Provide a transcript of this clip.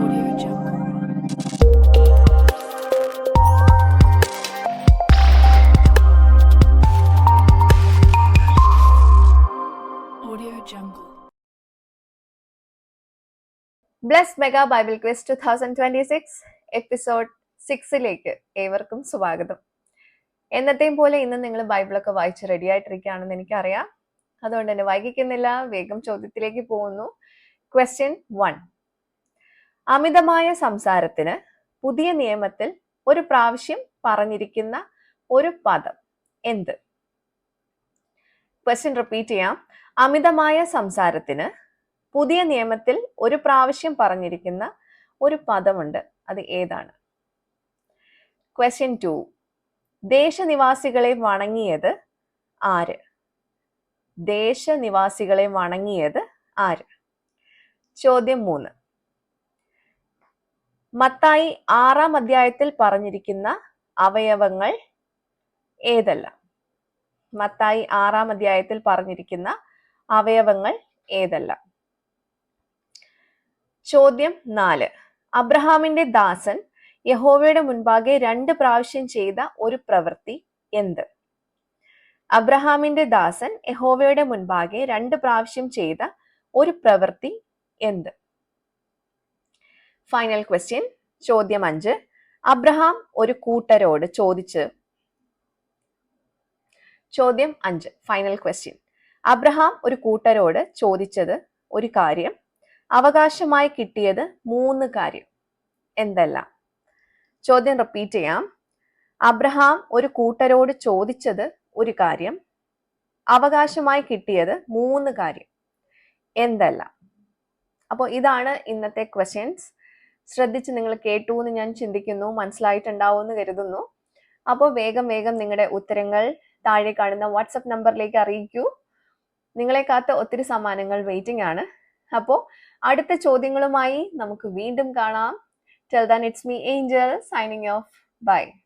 Audio Jungle. Audio Jungle. Bless mega Bible quiz 2026 episode 6ലേക്ക് ഏവർക്കും സ്വാഗതം. എന്നത്തെയും പോലെ ഇന്ന് നിങ്ങൾ ബൈബിളൊക്കെ വായിച്ച് റെഡി ആയിട്ടിരിക്കുകയാണെന്ന് എനിക്കറിയാം. അതുകൊണ്ട് തന്നെ വൈകിക്കുന്നില്ല, വേഗം ചോദ്യത്തിലേക്ക് പോകുന്നു. ക്വസ്റ്റ്യൻ 1. അമിതമായ സംസാരത്തിന് പുതിയ നിയമത്തിൽ ഒരു പ്രാവശ്യം പറഞ്ഞിരിക്കുന്ന ഒരു പദം എന്ത്? ക്വസ്റ്റ്യൻ റിപ്പീറ്റ് ചെയ്യാം. അമിതമായ സംസാരത്തിന് പുതിയ നിയമത്തിൽ ഒരു പ്രാവശ്യം പറഞ്ഞിരിക്കുന്ന ഒരു പദമുണ്ട്, അത് ഏതാണ്? ക്വസ്റ്റ്യൻ 2. ദേശനിവാസികളെ വണങ്ങിയത് ആര്? ദേശനിവാസികളെ വണങ്ങിയത് ആര്? ചോദ്യം 3. മത്തായി 6-ാം അധ്യായത്തിൽ പറഞ്ഞിരിക്കുന്ന അവയവങ്ങൾ ഏതെല്ലാം? മത്തായി 6-ാം അധ്യായത്തിൽ പറഞ്ഞിരിക്കുന്ന അവയവങ്ങൾ ഏതെല്ലാം? ചോദ്യം 4. അബ്രഹാമിന്റെ ദാസൻ യഹോവയുടെ മുൻപാകെ 2 പ്രാവശ്യം ചെയ്ത ഒരു പ്രവൃത്തി എന്ത്? അബ്രഹാമിന്റെ ദാസൻ യഹോവയുടെ മുൻപാകെ 2 പ്രാവശ്യം ചെയ്ത ഒരു പ്രവൃത്തി എന്ത്? ഫൈനൽ ക്വസ്റ്റ്യൻ, ചോദ്യം 5. അബ്രഹാം ഒരു കൂട്ടരോട് ചോദിച്ച്. ചോദ്യം 5, ഫൈനൽ ക്വസ്റ്റ്യൻ. അബ്രഹാം ഒരു കൂട്ടരോട് ചോദിച്ചത് ഒരു കാര്യം, അവകാശമായി കിട്ടിയത് 3 കാര്യം എന്തെല്ലാം? ചോദ്യം റിപ്പീറ്റ് ചെയ്യാം. അബ്രഹാം ഒരു കൂട്ടരോട് ചോദിച്ചത് ഒരു കാര്യം, അവകാശമായി കിട്ടിയത് 3 കാര്യം എന്തെല്ലാം? അപ്പോൾ ഇതാണ് ഇന്നത്തെ ക്വസ്റ്റ്യൻസ്. ശ്രദ്ധിച്ച് നിങ്ങൾ കേട്ടു എന്ന് ഞാൻ ചിന്തിക്കുന്നു, മനസ്സിലായിട്ടുണ്ടാവും എന്ന് കരുതുന്നു. അപ്പോൾ വേഗം നിങ്ങളുടെ ഉത്തരങ്ങൾ താഴെ കാണുന്ന വാട്സപ്പ് നമ്പറിലേക്ക് അറിയിക്കൂ. നിങ്ങളെ കാത്ത് ഒത്തിരി സമ്മാനങ്ങൾ വെയിറ്റിംഗ് ആണ്. അപ്പോൾ അടുത്ത ചോദ്യങ്ങളുമായി നമുക്ക് വീണ്ടും കാണാം. Till then, it's me, Angel, signing off. Bye.